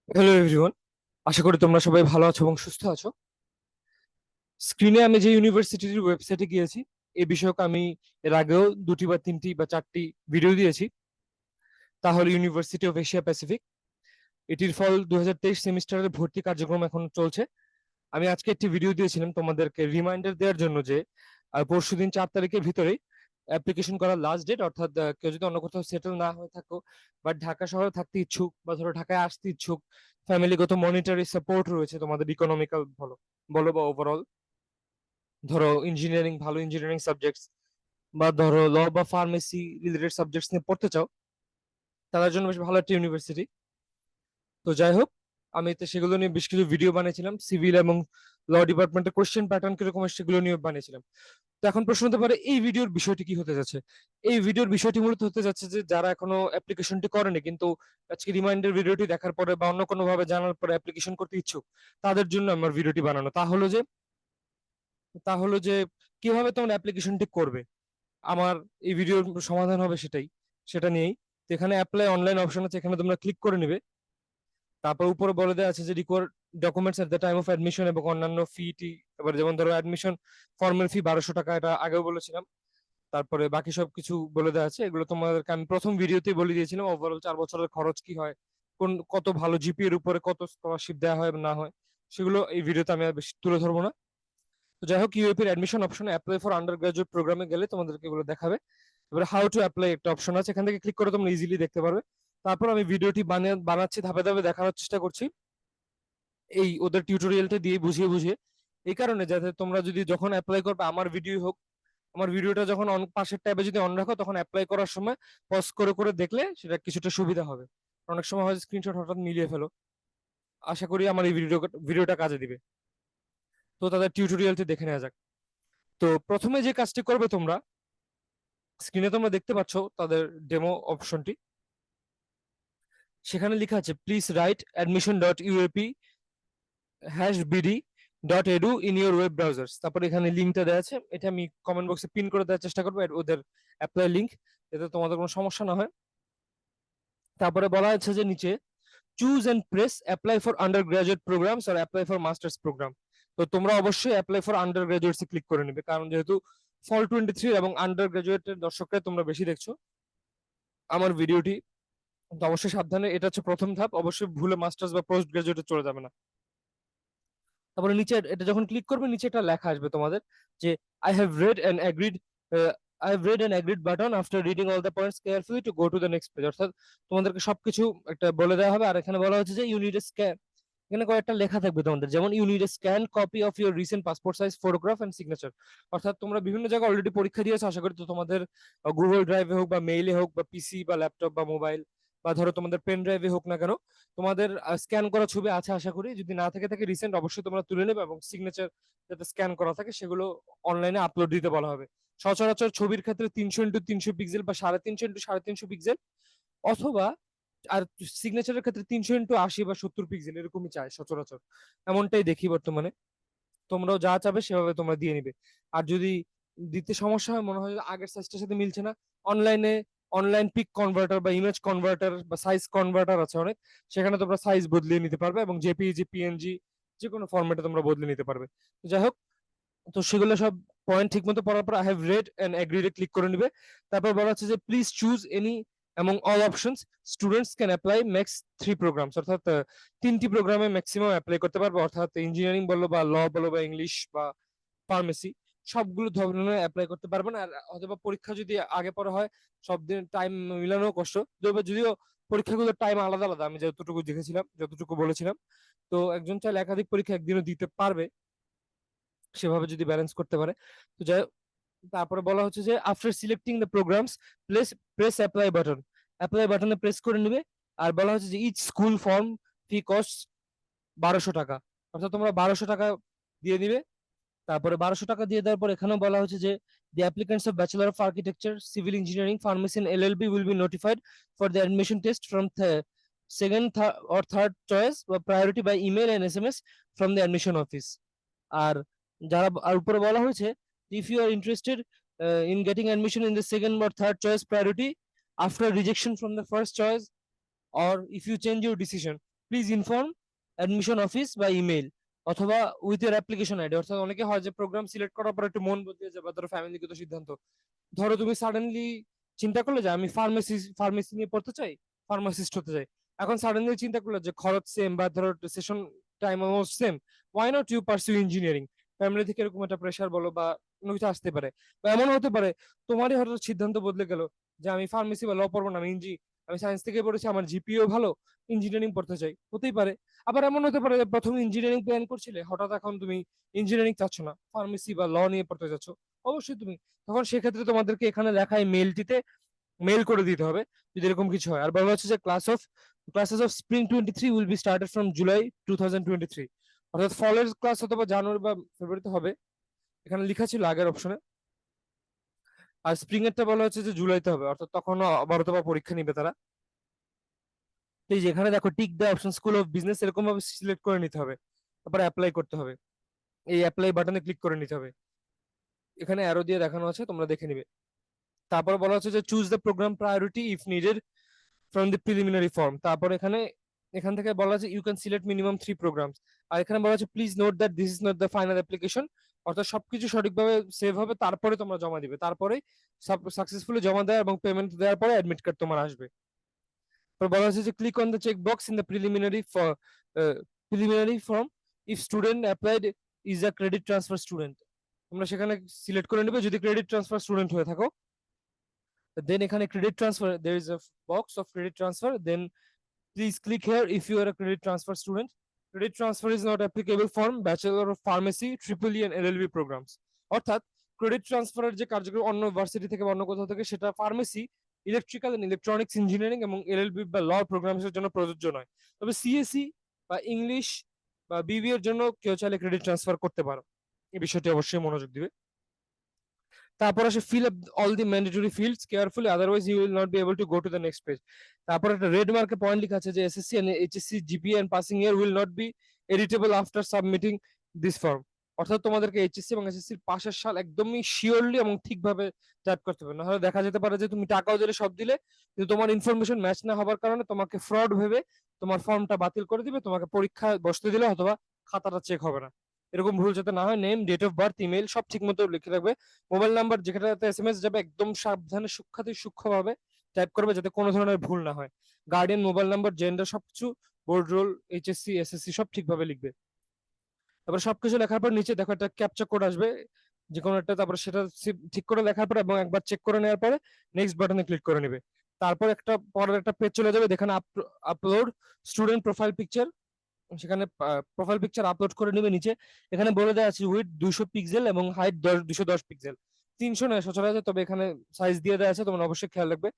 Hello everyone, আশা করি তোমরা সবাই ভালো আছো এবং সুস্থ আছো। স্ক্রিনে আমি যে ইউনিভার্সিটির ওয়েবসাইটে গিয়েছি এই বিষয়ক আমি এর আগেও দুটি বা তিনটি বা চারটি ভিডিও দিয়েছি। তাহলে ইউনিভার্সিটি অফ এশিয়া প্যাসিফিক এটির ফল 2023 সেমিস্টারের ভর্তি কার্যক্রম এখন চলছে। আমি আজকে একটি ভিডিও দিয়েছিলাম তোমাদেরকে রিমাইন্ডার দেওয়ার জন্য যে পরশুদিন 4 তারিখের ভিতরেই অ্যাপ্লিকেশন করার লাস্ট ডেট, অর্থাৎ কেউ যদি অন্য কোথাও সেটেল না হয়ে থাকো বাট ঢাকা শহরে থাকতে ইচ্ছুক বা ধরো ঢাকায় আসতে ইচ্ছুক, ফ্যামিলিগত মনিটারি সাপোর্ট রয়েছে তোমাদের, ইকোনমিক্যাল বলো বলো বা ওভারঅল, ধরো ইঞ্জিনিয়ারিং, ভালো ইঞ্জিনিয়ারিং সাবজেক্টস বা ধরো ল বা ফার্মেসি রিলেটেড সাবজেক্টস নিয়ে পড়তে চাও, তাদের জন্য বেশ ভালো একটা ইউনিভার্সিটি। তো যাই হোক, আমি তো সেগুলো নিয়ে বেশ কিছু ভিডিও বানিয়েছিলাম, সিভিল এবং ল ডিপার্টমেন্টের কোশ্চেন প্যাটার্ন কিরকম হয় সেগুলো নিয়ে বানিয়েছিলাম। তো এখন প্রশ্ন হতে পারে এই ভিডিওর বিষয়টি কি হতে যাচ্ছে। এই ভিডিওর বিষয়টি মূলত হতে যাচ্ছে যে যারা এখনো অ্যাপ্লিকেশনটি করেনি কিন্তু আজকে রিমাইন্ডার ভিডিওটি দেখার পরে বা অন্য কোনো ভাবে জানার পরে অ্যাপ্লিকেশন করতে ইচ্ছুক, তাদের জন্য আমার ভিডিওটি বানানো। তা হলো যে কিভাবে তোমরা অ্যাপ্লিকেশনটি করবে, আমার এই ভিডিওর সমাধান হবে সেটা নিয়েই। তো এখানে অ্যাপ্লাই অনলাইন অপশন আছে, এখানে তোমরা ক্লিক করে নিবে। তারপর উপরে বলে দেওয়া আছে যে required documents at the time of admission এবং অন্যান্য ফি টি। এবার যেমন ধরো অ্যাডমিশন ফর্মের ফি 1200 টাকা, এটা আগেও বলেছিলাম। তারপরে বাকি সব কিছু বলে দেওয়া আছে, এগুলো তোমাদেরকে আমি প্রথম ভিডিওতেই বলে দিয়েছিলাম। ওভারঅল 4 বছরের খরচ কি হয়, কত ভালো জিপি এর উপরে কত স্কলারশিপ দেওয়া হয় বা না হয়, সেগুলো এই ভিডিওতে আমি আর বেশি তুলে ধরবো না। তো যাই হোক, ইউএপির অ্যাডমিশন অপশনে অ্যাপ্লাই ফর আন্ডার গ্রাজুয়েট প্রোগ্রামে গেলে তোমাদেরকে এগুলো দেখাবে। এবার হাউ টু অ্যাপ্লাই একটা অপশন আছে, এখান থেকে ক্লিক করে তোমরা ইজিলি দেখতে পারবে। তারপর আমি ভিডিওটি বানাচ্ছি, ধাপে ধাপে দেখানোর চেষ্টা করছি এই ওদের টিউটোরিয়ালটা দিয়ে বুঝিয়ে বুঝিয়ে। এই কারণে যাতে তোমরা যদি যখন অ্যাপ্লাই করবে, আমার ভিডিও হোক, আমার ভিডিওটা যখন পাশের ট্যাবে যদি অন রাখো, তখন অ্যাপ্লাই করার সময় পজ করে করে দেখলে সেটা কিছুটা সুবিধা হবে। অনেক সময় হয়তো স্ক্রিনশট হঠাৎ মিলিয়ে ফেলো। আশা করি আমার এই ভিডিওটা কাজে দিবে। তো তাদের টিউটোরিয়ালটি দেখে নেওয়া যাক। তো প্রথমে যে কাজটি করবে তোমরা, স্ক্রিনে তোমরা দেখতে পাচ্ছ তাদের ডেমো অপশনটি। সেখানে লেখা আছে please write admission dot UAP hash BD dot edu in your web browsers. তারপর এখানে লিঙ্কটা দেওয়া আছে, এটা আমি কমেন্ট বক্সে পিন করে দেওয়ার চেষ্টা করবো, ওদের অ্যাপ্লাই লিঙ্ক, যাতে তোমাদের কোনো সমস্যা না হয়। তারপরে বলা আছে যে নিচে choose and press apply for undergraduate programs আর অ্যাপ্লাই ফর মাস্টার্স প্রোগ্রাম। তো তোমরা অবশ্যই apply for undergraduates click করে নেবে, কারণ যেহেতু ফল 23 এবং আন্ডার গ্রাজুয়েটের দর্শকরা তোমরা বেশি দেখছো আমার ভিডিওটি। তো অবশ্যই সাবধানে, এটা হচ্ছে প্রথম ধাপ, অবশ্যই ভুলে মাস্টার্স বা পোস্ট গ্রাজুয়েটে চলে যাবে না। তারপরে নিচে এটা যখন ক্লিক করবে, নিচে একটা লেখা আসবে তোমাদের যে I have read and agreed, I have read and agreed button after reading all the points carefully to go to the next page. অর্থাৎ তোমাদেরকে সবকিছু একটা বলে দেওয়া হবে। আর এখানে বলা হচ্ছে যে ইউ নিড এ স্ক্যান, এখানে কয়েকটা লেখা থাকবে তোমাদের, যেমন you need a scan copy of your recent passport size photograph and signature. অর্থাৎ তোমরা বিভিন্ন জায়গায় অলরেডি পরীক্ষা দিয়েছো আশা করি, তো তোমাদের গুগল ড্রাইভে হোক বা মেইলে হোক বা পিসি বা ল্যাপটপ বা মোবাইল বা ধরো তোমাদের পেন ড্রাইভে হোক না কেন, তোমাদের স্ক্যান করা ছবি আছে আশা করি। যদি না থেকে থাকে রিসেন্ট, অবশ্যই তোমরা তুলে নেবে এবং সিগনেচার যাতে স্ক্যান করা থাকে সেগুলো অনলাইনে আপলোড দিতে বলা হবে। সচরাচর ছবির ক্ষেত্রে 300x300 পিক্সেল বা 350x350 পিক্সেল, অথবা আর সিগনেচারের ক্ষেত্রে 300x80 বা 70 পিক্সেল এরকমই চায় সচরাচর, এমনটাই দেখি বর্তমানে। তোমরাও যা চাবে সেভাবে তোমরা দিয়ে নিবে। আর যদি দিতে সমস্যা হয়, মনে হয় যে আগের সাইজটার সাথে মিলছে না, অনলাইনে অনলাইন পিক কনভার্টার বা ইমেজ কনভার্টার বা সাইজ কনভার্টার আছে অনেক, সেখানে তোমরা সাইজ বদলিয়ে নিতে পারবে এবং জেপিইজি পিএনজি যে কোনো ফরম্যাটে তোমরা বদলে নিতে পারবে। তো যাই হোক, তো সেগুলো সব পয়েন্ট ঠিক মতো পড়ার পর I have read and agreed click করে নিবে। তারপর বলা হচ্ছে যে please choose any among all options students can apply max 3 programs, অর্থাৎ 3টি প্রোগ্রামে ম্যাক্সিমাম অ্যাপ্লাই করতে পারবে। অর্থাৎ ইঞ্জিনিয়ারিং বলো বা ল বলো বা ইংলিশ বা ফার্মেসি, সবগুলো ধরনের অ্যাপ্লাই করতে পারবে না। আর অথবা পরীক্ষা যদি আগে পরে হয়, সব দিন টাইম মিলানো কষ্ট, যদিও পরীক্ষাগুলোর টাইম আলাদা আলাদা, আমি যতটুকু দেখেছিলাম যতটুকু বলেছিলাম। তো একজন চাইলে একাধিক পরীক্ষা একদিনও দিতে পারবে, সেভাবে যদি ব্যালেন্স করতে পারে। তো যাই হোক, তারপরে বলা হচ্ছে যে after selecting the programs place press apply button, apply বাটনে প্রেস করে নিবে। আর বলা হচ্ছে যে ইচ স্কুল ফর্ম ফি কস্ট 1200 টাকা, অর্থাৎ তোমরা 1200 টাকা দিয়ে দিবে। তারপরে 1200 টাকা দিয়ে দেওয়ার পর এখানেও বলা হচ্ছে যে the applicants of bachelor of architecture civil engineering pharmacy and LLB will be notified for the admission test from second or third choice বা priority by email and SMS from the admission office. আর আর উপরে বলা হয়েছে if you are interested in getting admission in the second or third choice priority after rejection from the first choice, or if you change your decision, please inform admission office বা email অথবা with year application ID. অর্থাৎ অনেকে হয় যে programme select করার পর একটু মন বদলে যাবে, ধরো ফ্যামিলিগত সিদ্ধান্ত। ধরো তুমি সাডেনলি চিন্তা করলে যে আমি ফার্মেসি নিয়ে পড়তে চাই, ফার্মাসিস্ট হতে চাই। এখন সাডেনলি চিন্তা করলে যে খরচ সেম বা ধরো session time almost same, why not you pursue engineering. Family থেকে এরকম একটা প্রেশার বলো বা কোনো কিছু আসতে পারে, বা এমন হতে পারে তোমারই হয়তো সিদ্ধান্ত বদলে গেল যে আমি ফার্মেসি বা ল পড়বো না, আমি সায়েন্স থেকে পড়েছি, আমার জিপিও ভালো, ইঞ্জিনিয়ারিং পড়তে চাই, হতেই পারে। আবার এমন হতে পারে যে প্রথমে ইঞ্জিনিয়ারিং প্ল্যান করছিলে, হঠাৎ এখন তুমি ইঞ্জিনিয়ারিং চাচ্ছ না, ফার্মেসি বা ল নিয়ে পড়তে চাচ্ছ। অবশ্যই তুমি তখন সেক্ষেত্রে তোমাদেরকে এখানে লেখা এই মেলটিতে মেল করে দিতে হবে যদি এরকম কিছু হয়। আর বলা হচ্ছে যে classes of spring 23 will be started from July 2023। অর্থাৎ ফলের ক্লাস অথবা জানুয়ারি বা ফেব্রুয়ারিতে হবে, এখানে লেখা ছিল আগের অপশনে। আর স্প্রিং এরটা বলা হচ্ছে যে জুলাইতে হবে, অর্থাৎ তখন আবারও বা পরীক্ষা নিবে তারা। এই যে এখানে দেখো tick the option school of business এরকম ভাবে সিলেক্ট করে নিতে হবে, তারপরে অ্যাপ্লাই করতে হবে, এই অ্যাপ্লাই বাটনে ক্লিক করে নিতে হবে। এখানে অ্যারো দিয়ে দেখানো আছে, তোমরা দেখে নিবে। তারপর বলা হচ্ছে যে choose the program priority if needed from the preliminary form. তারপর এখান থেকে বলা আছে you can select minimum 3 programs. আর এখানে বলা আছে please note that this is not the final application. অর্থাৎ সবকিছু সঠিকভাবে সেভ হবে, তারপরে তোমরা জমা দিবে, তারপরে সাকসেসফুলি জমা দেওয়া এবং পেমেন্ট দেওয়ার পরে অ্যাডমিট কার্ড তোমার আসবে। তারপর বলা হচ্ছে যে click on the check box in the preliminary form if student applied is a credit transfer student. তোমরা সেখানে সিলেক্ট করে নেবে যদি ক্রেডিট ট্রান্সফার স্টুডেন্ট হয়ে থাকো। দেন এখানে credit transfer, there is a box of credit transfer, then please click here if you are a credit transfer student. Credit transfer is not applicable for Bachelor of Pharmacy, Triple E and LLB programs. অর্থাৎ credit ট্রান্সফারের যে কার্যক্রম অন্য varsity থেকে বা অন্য কোথাও থেকে, সেটা pharmacy, electrical and electronics engineering এবং এলএলবি বা ল প্রোগ্রামসের জন্য প্রযোজ্য নয়। তবে সিএসসি বা ইংলিশ বা বিবি এর জন্য কেউ চাইলে ক্রেডিট ট্রান্সফার করতে পারো, এই বিষয়টি অবশ্যই মনোযোগ দিবে। তারপর আসে fill up all the mandatory fields carefully otherwise you will not be able to go to the next page. তারপর একটা রেড মার্কে পয়েন্ট লেখা আছে যে SSC and HSC GPA and passing year will not be editable after submitting this form. অর্থাৎ তোমাদেরকে HSC এবং এসএসসির পাশের সাল একদমই শিওরলি এবং ঠিকভাবে টাইপ করতে হবে, না হলে দেখা যেতে পারে যে তুমি টাকাও দিলে সব দিলে, কিন্তু তোমার ইনফরমেশন ম্যাচ না হবার কারণে তোমাকে ফ্রড ভেবে তোমার ফর্মটা বাতিল করে দিবে, তোমাকে পরীক্ষা বসতে দিলে অথবা খাতাটা চেক হবে না। এরকম ভুল যাতে না হয়, name, date of birth, email সব ঠিক মতো লিখে রাখবে। মোবাইল নাম্বার যেখানে এসএমএস যাবে একদম সাবধানে সূক্ষ্মভাবে টাইপ করবে যাতে কোনো ধরনের ভুল না হয়। গার্ডিয়ান, মোবাইল নাম্বার, জেন্ডার সবকিছু, বোর্ড রোল, এইচএসসি এসএসসি সব ঠিকভাবে লিখবে। তারপর সবকিছু লেখার পর নিচে দেখো একটা ক্যাপচা কোড আসবে যে কোনো একটা, তারপর সেটা ঠিক করে লেখার পর এবং একবার চেক করে নেওয়ার পরে নেক্সট বাটনে ক্লিক করে নেবে। তারপর পরের একটা পেজ চলে যাবে, যেখানে আপলোড স্টুডেন্ট প্রোফাইল পিকচার, সেখানে প্রোফাইল পিকচার আপলোড করে নেবে নিচে। এখানে বলে দেওয়া আছে উইথ 200 পিক্সেল এবং হাইট 210 পিক্সেল। 300 নয় সচরাচর, তবে এখানে সাইজ দিয়ে দেওয়া আছে, তোমরা অবশ্যই খেয়াল রাখবে।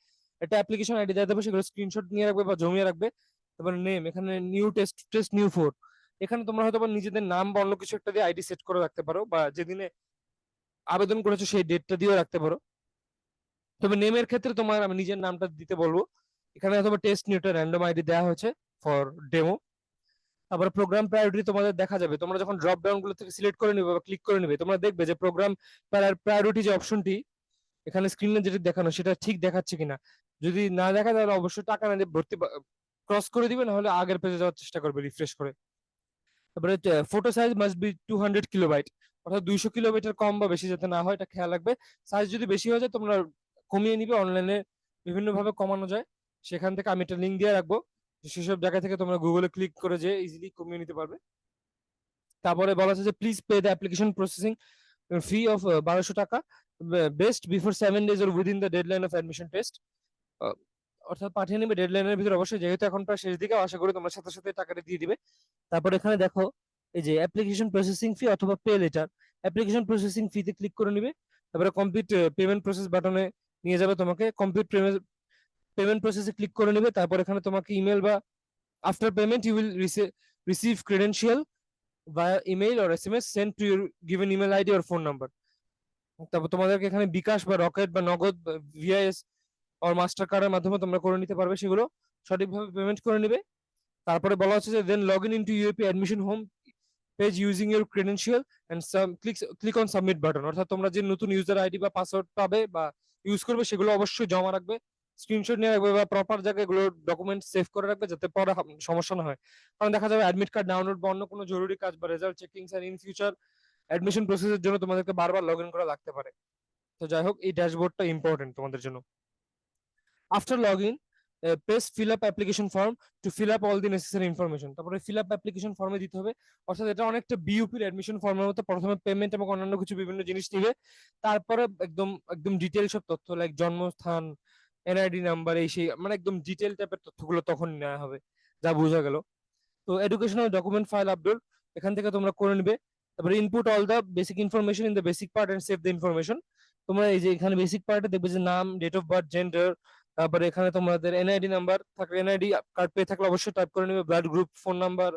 একটা অ্যাপ্লিকেশন আইডি দিয়ে দেবে, সেগুলো স্ক্রিনশট নিয়ে রাখবে বা জমিয়ে রাখবে। তারপর নেম, এখানে নিউ টেস্ট নিউ 4। এখানে তোমরা হয়তো নিজেদের নাম বা অন্য কিছু একটা দিয়ে আইডি সেট করে রাখতে পারো, বা যেদিনে আবেদন করেছো সেই ডেটটা দিয়েও রাখতে পারো। তবে নেমের ক্ষেত্রে তোমার আমি নিজের নামটা দিতে বলবো। এখানে অথবা টেস্ট নিউটা র্যান্ডম আইডি দেওয়া হয়েছে ফর ডেমো। তারপরে প্রোগ্রাম প্রায়োরিটি তোমাদের দেখা যাবে, তোমরা যখন ড্রপ ডাউন গুলো থেকে সিলেক্ট করে নিবে বা ক্লিক করে নিবে, তোমরা দেখবে যে প্রোগ্রাম প্রায়োরিটি যে অপশনটি এখানে স্ক্রিনে যেটা দেখানো সেটা ঠিক দেখাচ্ছে কিনা। যদি না দেখা তাহলে অবশ্যই টাকা না দিয়ে ভর্তি ক্রস করে দিবে, না হলে আগের পেজে যাওয়ার চেষ্টা করবে রিফ্রেশ করে। তারপরে photo size must be 200 kilobyte, অর্থাৎ 200 কিলোমিটার কম বা বেশি যাতে না হয় এটা খেয়াল রাখবে। সাইজ যদি বেশি হয়ে যায় তোমরা কমিয়ে নিবে, অনলাইনে বিভিন্ন ভাবে কমানো যায়, সেখান থেকে আমি একটা লিঙ্ক দিয়ে রাখবো, সেসব জায়গা থেকে তোমরা গুগলে ক্লিক করে যে ইজিলি কমিয়ে নিতে পারবে। তারপরে বলা আছে যে please pay the application processing fee of 1200 টাকা best before 7 days or within the deadline of admission test। অর্থাৎ পাঠিয়ে নেবে ডেডলাইনের ভিতরে অবশ্যই, যেহেতু এখন প্রায় শেষ দিকে, আশা করি তোমরা সাথে সাথে টাকাটা দিয়ে দিবে। তারপর এখানে দেখো এই যে অ্যাপ্লিকেশন প্রসেসিং ফি অথবা পে লেটার, অ্যাপ্লিকেশন প্রসেসিং ফিতে ক্লিক করে নিবে। তারপরে কমপ্লিট পেমেন্ট প্রসেস বাটনে নিয়ে যাবে তোমাকে, কমপ্লিট পেমেন্ট প্রসেসে ক্লিক করে নিবে। তারপর এখানে তোমাকে ইমেল বা after payment you will receive credential via email or SMS sent to your given email ID or phone number। তারপর তোমাদেরকে এখানে বিকাশ বা রকেট বা নগদ ভিআইএস আর মাস্টার কার্ডের মাধ্যমে তোমরা করে নিতে পারবে, সেগুলো সঠিকভাবে পেমেন্ট করে নিবে। তারপরে বলা হচ্ছে যে then log in into UAP admission home page using your credential and click on submit button. অর্থাৎ তোমরা যে নতুন ইউজার আইডি বা পাসওয়ার্ড পাবে বা ইউজ করবে সেগুলো অবশ্যই জমা রাখবে স্ক্রিনশট নিয়ে রাখবে বা প্রপার জায়গায় এগুলো ডকুমেন্ট সেভ করে রাখবে যাতে পরে সমস্যা না হয়। কারণ দেখা যাবে অ্যাডমিট কার্ড ডাউনলোড বা অন্য কোনো জরুরি কাজ বা রেজাল্ট চেকিং আর ইন ফিউচার অ্যাডমিশন প্রসেসের জন্য তোমাদেরকে বারবার লগ ইন করা লাগতে পারে। তো যাই হোক, এই ড্যাশবোর্ডটা ইম্পর্টেন্ট তোমাদের জন্য। After log in, press fill up application form to fill up all the necessary information. তারপরে ফিল আপ অ্যাপ্লিকেশন ফর্মে দিতে হবে, অর্থাৎ এটা অনেকটা বিইউপির অ্যাডমিশন ফর্মের মতো। প্রথমে পেমেন্ট এবং অন্যান্য কিছু বিভিন্ন জিনিস নিবে, তারপরে একদম একদম ডিটেল সব তথ্য লাইক জন্মস্থান, এনআইডি নাম্বার, এই সেই মানে একদম ডিটেল টাইপের তথ্যগুলো তখন নেওয়া হবে, যা বোঝা গেল। তো এডুকেশনাল ডকুমেন্ট ফাইল আপলোড এখান থেকে তোমরা করে নিবে। তারপরে input all the basic information in the basic part and save the information. তোমরা এই যে এখানে বেসিক পার্টে দেখবে যে নাম, ডেট অফ বার্থ, জেন্ডার, তারপরে এখানে তোমাদের এনআইডি নাম্বার থাকলে, এনআইডি কার্ড পেয়ে থাকলে অবশ্যই টাইপ করে নেবে, ব্লাড গ্রুপ, ফোন নাম্বার,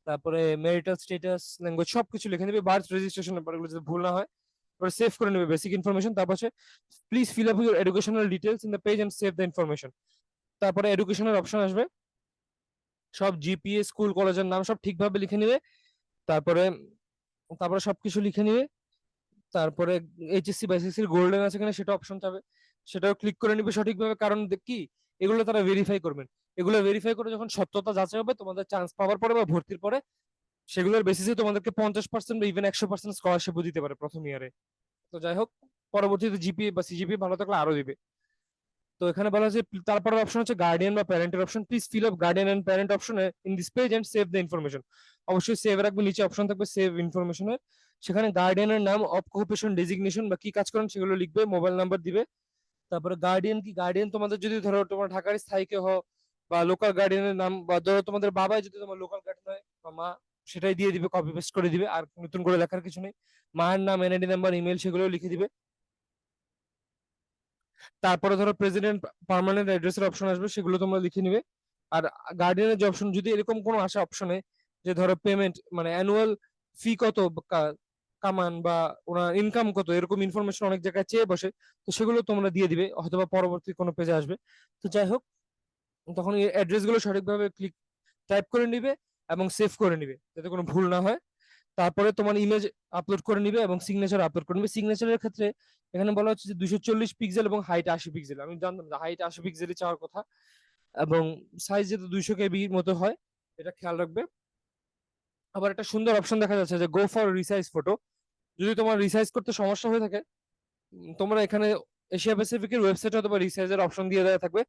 তারপরে ম্যারিটাল স্ট্যাটাস, ল্যাঙ্গুয়েজ সবকিছু লিখে নেবে, বার্থ রেজিস্ট্রেশন নাম্বার, এগুলো যাতে ভুল না হয়। তারপরে সেভ করে নেবে বেসিক ইনফরমেশন। তারপর please fill up your educational details in the page and save the information. তারপরে এডুকেশনাল অপশন আসবে, সব জিপিএ, স্কুল কলেজের নাম সব ঠিকভাবে লিখে নিবে। তারপরে তারপরে সবকিছু লিখে নিবে। তারপরে এইচএসসি বা এসএসসি গোল্ডেন আছে কিনা সেটা অপশন চাবে, সেটাও ক্লিক করে নিবে সঠিকভাবে। কারণ কি, এগুলো তারা ভেরিফাই করবেন। এগুলো ভেরিফাই করে যখন সত্যতা যাচাই হবে তোমাদের চান্স পাওয়ার পরে বা ভর্তির পরে, সেগুলোর বেসিসে তোমাদেরকে 50% বা ইভেন 100% স্কলারশিপও দিতে পারে প্রথম ইয়ারে। তো যাই হোক, পরবর্তীতে জিপিএ বা সিজিপিএ ভালো থাকলে আরো দিবে। তো এখানে বলা আছে তারপরে অপশন হচ্ছে গার্ডিয়ান বা প্যারেন্টের option. Please fill up guardian and parent option in this page and save the information. অবশ্যই সেভ রাখবে, নিচে অপশন থাকবে সেভ ইনফরমেশনের, সেখানে গার্ডিয়ানের নাম, অকুপেশন, ডেজিগনেশন বা কি কাজ করেন সেগুলো লিখবে, মোবাইল নাম্বার দিবে। তারপরে গার্ডিয়ান কি, গার্ডিয়ান তোমাদের যদি ধরো তোমার ঢাকার স্থায়ী কেউ হও বা লোকাল গার্ডিয়ানের নাম, বা ধরো তোমাদের বাবাই যদি তোমার লোকাল গার্ডিয়ান হয় বা মা, সেটাই দিয়ে দিবে, কপি পেস্ট করে দিবে, আর নতুন করে লেখার কিছু নেই। মায়ের নাম, এনআইডি নাম্বার, ইমেল সেগুলো লিখে দিবে। তারপরে ধরো প্রেসিডেন্ট পার্মানেন্ট অ্যাড্রেসের অপশন আসবে, সেগুলো তোমরা লিখে নিবে। আর গার্ডিয়ানের যে অপশন, যদি এরকম কোনো আসে অপশনে যে ধরো পেমেন্ট মানে অ্যানুয়াল ফি কত কামান বা ওনার ইনকাম কত, এরকম ইনফরমেশন অনেক জায়গায় চেয়ে বসে, তো সেগুলো তোমরা দিয়ে দিবে, অথবা পরবর্তী কোনো পেজে আসবে। তো যাই হোক, তখন এই অ্যাড্রেস গুলো সঠিকভাবে টাইপ করে নিবে এবং সেভ করে নিবে যাতে কোনো ভুল না হয়। তারপরে তোমার ইমেজ আপলোড করে নিবে এবং সিগনেচার আপলোড করে নিবে। সিগনেচারের ক্ষেত্রে এখানে বলা হচ্ছে যে 240 পিক্সেল এবং হাইট 80 পিক্সেল। আমি জানতাম যে হাইট 80 পিক্সেলই চাওয়ার কথা, এবং সাইজ যেহেতু 200 KB মতো হয়, এটা খেয়াল রাখবে। আবার একটা সুন্দর অপশন দেখা যাচ্ছে যে গো ফর রিসাইজ ফটো। যদি তোমার রিসাইজ করতে সমস্যা হয়ে থাকে, তোমরা এখানে এশিয়া প্যাসিফিকের ওয়েবসাইট অথবা রিসাইজের অপশন দিয়ে দেওয়া থাকবে,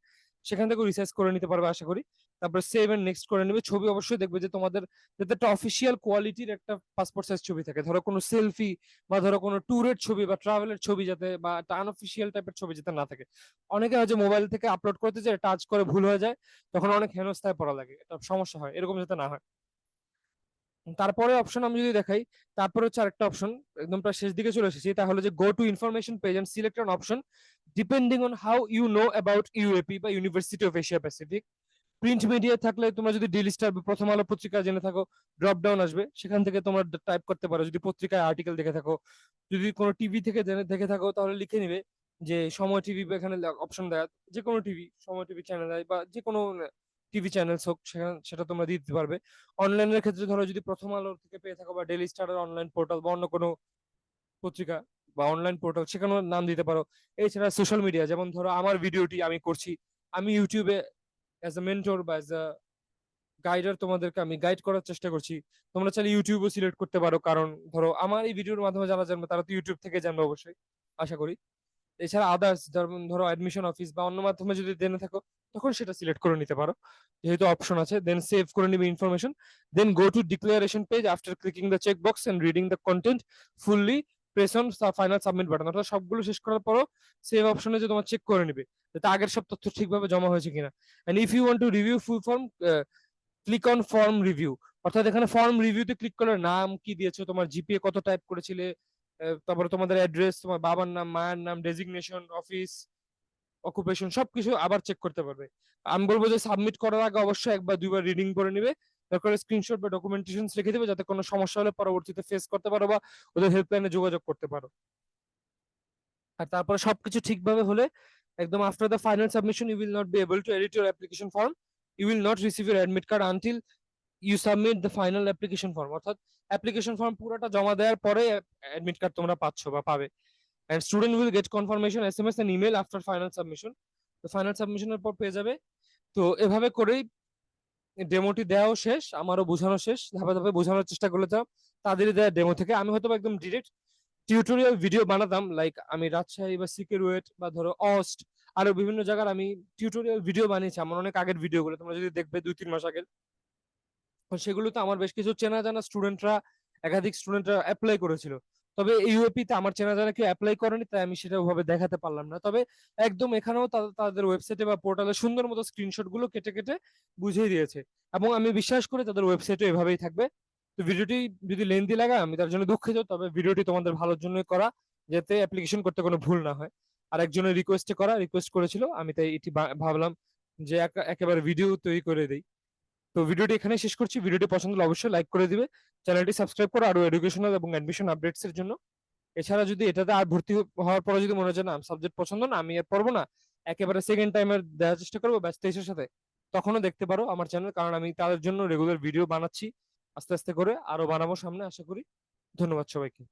সেখান থেকে রিসাইজ করে নিতে পারবে আশা করি। তারপর সেভ এন্ড নেক্সট করে নেবে। ছবি অবশ্যই দেখবে যে তোমাদের যাতে একটা অফিসিয়াল কোয়ালিটির একটা পাসপোর্ট সাইজ ছবি থাকে, ধরো কোনো সেলফি বা ধরো কোনো ট্যুরের ছবি বা ট্রাভেলের ছবি, যাতে বা একটা আনঅফিসিয়াল টাইপের ছবি যাতে না থাকে। অনেকে হয় যে মোবাইল থেকে আপলোড করতে যায়, টাচ করে ভুল হয়ে যায়, তখন অনেক হেনস্থায় পড়া লাগে, এটা সমস্যা হয়, এরকম যাতে না হয়। তারপরে অপশন আমি যদি দেখাই, তারপরে হচ্ছে আরেকটা অপশন, একদম প্রায় শেষ দিকে চলে এসেছি, তাহলে যে go to information page and select on option depending on how you know about UAP বা University of Asia Pacific. Print media থাকলে তোমরা যদি ডেইলি স্টার বা প্রথম আলো পত্রিকা জেনে থাকো, ড্রপ ডাউন আসবে, সেখান থেকে তোমরা টাইপ করতে পারো। যদি পত্রিকায় আর্টিকেল দেখে থাকো, যদি কোনো টিভি থেকে দেখে থাকো, তাহলে লিখে নিবে যে সময় টিভি, এখানে অপশন দেয়, যে কোনো টিভি, সময় টিভি চ্যানেল বা যে কোনো টিভি চ্যানেলস হোক, সেটা তোমরা দিতে পারবে। অনলাইনের ক্ষেত্রে ধরো যদি প্রথম আলো থেকে পেয়ে থাকো বা ডেইলি স্টারের অনলাইন পোর্টাল বা অন্য কোনো পত্রিকা বা অনলাইন পোর্টাল, সেখানেও নাম দিতে পারো। এছাড়া সোশ্যাল মিডিয়া, যেমন ধরো আমার ভিডিওটি আমি করছি, আমি ইউটিউবে অ্যাজ এ মেন্টর বা অ্যাজ এ গাইডার তোমাদেরকে আমি গাইড করার চেষ্টা করছি, তোমরা চাইলে ইউটিউবও সিলেক্ট করতে পারো। কারণ ধরো আমার এই ভিডিওর মাধ্যমে যারা জানবে তারা তো ইউটিউব থেকে জানবে অবশ্যই, আশা করি। এছাড়া আদার্স যেমন ধরো অ্যাডমিশন অফিস বা অন্য মাধ্যমে যদি জেনে থাকো, তখন সেটা সিলেক্ট করে নিতে পারো, যেহেতু অপশন আছে। দেন সেভ করে নিবে information. Then go to declaration page after clicking the check box and reading the content fully, press on final submit button. অর্থাৎ সবগুলো শেষ করার পরও সেভ অপশনে যে তোমার চেক করে নিবে যাতে আগের সব তথ্য ঠিকভাবে জমা হয়েছে কিনা। And if you want to review full form, click on form review. অর্থাৎ এখানে ফর্ম রিভিউতে ক্লিক করলে নাম কি দিয়েছো, তোমার জিপিএ কত টাইপ করেছিলে, তারপরে তোমাদের অ্যাড্রেস, তোমার বাবার নাম, মায়ের নাম, ডেজিগনেশন, অফিস, অকুপেশন সবকিছু আবার চেক করতে পারবে। আমি বলবো যে সাবমিট করার আগে অবশ্যই একবার দুইবার রিডিং করে নিবে, তারপরে স্ক্রিনশট বা ডকুমেন্টেশন রেখে দিবে যাতে কোনো সমস্যা হলে পরবর্তীতে ফেস করতে পারো বা ওদের হেল্পলাইনে যোগাযোগ করতে পারো। আর তারপরে সবকিছু ঠিকভাবে হলে একদম after the final submission you will not be able to edit your application form, you will not receive your admit card until you submit the final application form. অর্থাৎ অ্যাপ্লিকেশন ফর্ম পুরোটা জমা দেওয়ার পরে অ্যাডমিট কার্ড তোমরা পাচ্ছ বা পাবে। And student will get confirmation SMS and email after final submission. তো ফাইনাল সাবমিশনের পর পেয়ে যাবে। তো এভাবে করেই ডেমোটি দেওয়াও শেষ, আমারও বোঝানো শেষ, ধাপে ধাপে বোঝানোর চেষ্টা করলাম তাদেরই দেওয়া ডেমো থেকে। আমি হয়তো একদম ডিরেক্ট টিউটোরিয়াল ভিডিও বানাতাম, লাইক আমি রাজশাহী বা সিকিউরওয়েট বা ধরো অস্ট আরো বিভিন্ন জায়গার আমি টিউটোরিয়াল ভিডিও বানিয়েছি আমার অনেক আগের ভিডিওগুলো, তোমরা যদি দেখবে 2-3 মাস আগের। তো সেগুলোতে আমার বেশ কিছু চেনা জানা স্টুডেন্টরা, একাধিক স্টুডেন্টরা অ্যাপ্লাই করেছিল। তবে ইউএপি তে আমার চেনা জানা কেউ অ্যাপ্লাই করেনি, তাই আমি সেটা ওভাবে দেখাতে পারলাম না। তবে একদম এখানেও তাদের ওয়েবসাইটে বা পোর্টালে সুন্দর মতো স্ক্রিনশট গুলো কেটে কেটে বুঝিয়ে দিয়েছে, এবং আমি বিশ্বাস করি তাদের ওয়েবসাইটে এভাবেই থাকবে। তো ভিডিওটি যদি লেন্দি লাগে আমি তার জন্য দুঃখিত, তবে ভিডিওটি তোমাদের ভালোর জন্যই করা, যাতে অ্যাপ্লিকেশন করতে কোনো ভুল না হয়। আর একজনের রিকোয়েস্ট করেছিল, আমি তাই এটি ভাবলাম যে একেবারে ভিডিও তৈরি করে দিই। তো ভিডিওটি এখানে শেষ করছি। ভিডিওটি পছন্দ হলে অবশ্যই লাইক করে দিবে, চ্যানেলটি সাবস্ক্রাইব করো আরো এডুকেশনাল এবং অ্যাডমিশন আপডেটস এর জন্য। এছাড়া যদি এটাতে আর ভর্তি হওয়ার পরে যদি মনে হয় যে না সাবজেক্ট পছন্দ না, আমি আর পড়বো না, একেবারে সেকেন্ড টাইমের দেওয়ার চেষ্টা করবো ব্যাচ 23-এর সাথে, তখনও দেখতে পারো আমার চ্যানেল, কারণ আমি তাদের জন্য রেগুলার ভিডিও বানাচ্ছি, আস্তে আস্তে করে আরো বানাবো সামনে আশা করি। ধন্যবাদ সবাইকে।